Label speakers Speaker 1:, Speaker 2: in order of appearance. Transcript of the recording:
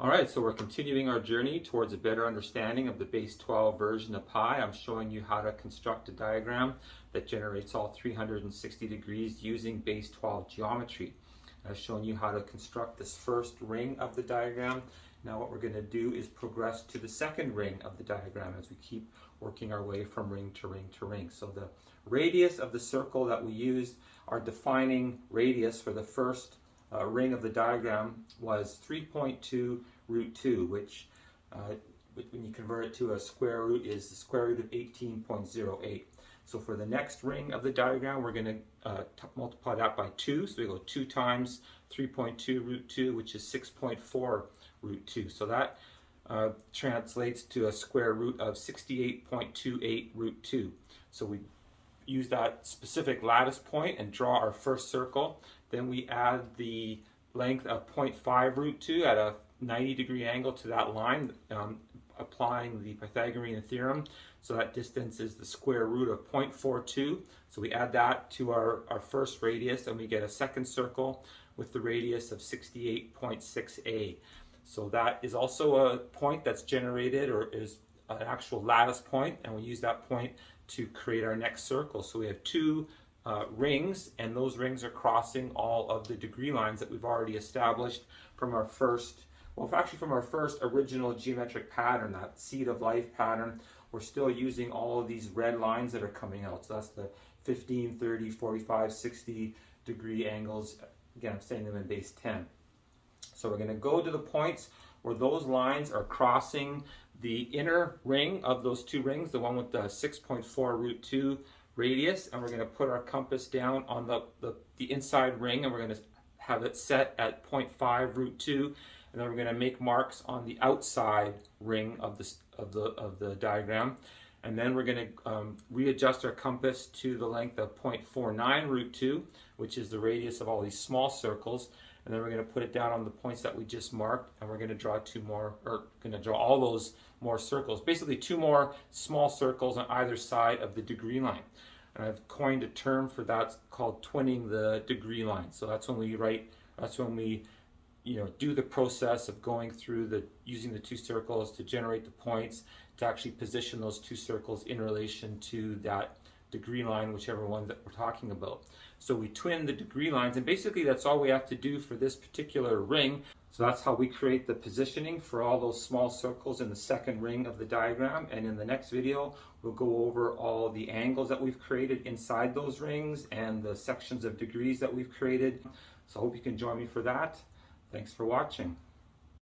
Speaker 1: All right, so we're continuing our journey towards a better understanding of the base 12 version of pi. I'm showing you how to construct a diagram that generates all 360 degrees using base 12 geometry. I've shown you how to construct this first ring of the diagram. Now what we're going to do is progress to the second ring of the diagram as we keep working our way from ring to ring to ring. So the radius of the circle that we used, our defining radius for the first ring of the diagram was 3.2 root 2, which when you convert it to a square root is the square root of 18.08. So for the next ring of the diagram, we're going to multiply that by 2. So we go 2 times 3.2 root 2, which is 6.4 root 2. So that translates to a square root of 68.28 root 2. So we use that specific lattice point and draw our first circle. Then we add the length of 0.5 root 2 at a 90-degree angle to that line, applying the Pythagorean theorem. So that distance is the square root of 0.42. So we add that to our first radius and we get a second circle with the radius of 68.6a. So that is also a point that's generated, or is an actual lattice point, and we use that point to create our next circle. So we have two rings, and those rings are crossing all of the degree lines that we've already established from our first, from our first original geometric pattern, that seed of life pattern. We're still using all of these red lines that are coming out. So that's the 15, 30, 45, 60 degree angles. Again, I'm saying them in base 10. So we're going to go to the points where those lines are crossing the inner ring of those two rings, the one with the 6.4 root 2 radius, and we're going to put our compass down on the inside ring, and we're going to have it set at 0.5 root 2, and then we're going to make marks on the outside ring of the diagram, and then we're going to readjust our compass to the length of 0.49 root 2, which is the radius of all these small circles. And then we're going to put it down on the points that we just marked, and we're going to draw all those more circles. Basically 2 more small circles on either side of the degree line. And I've coined a term for that called twinning the degree line. So that's when we do the process of going through using the 2 circles to generate the points, to actually position those 2 circles in relation to that degree line, whichever one that we're talking about. So we twin the degree lines, and basically that's all we have to do for this particular ring. So that's how we create the positioning for all those small circles in the second ring of the diagram. And in the next video, we'll go over all the angles that we've created inside those rings and the sections of degrees that we've created. So I hope you can join me for that. Thanks for watching.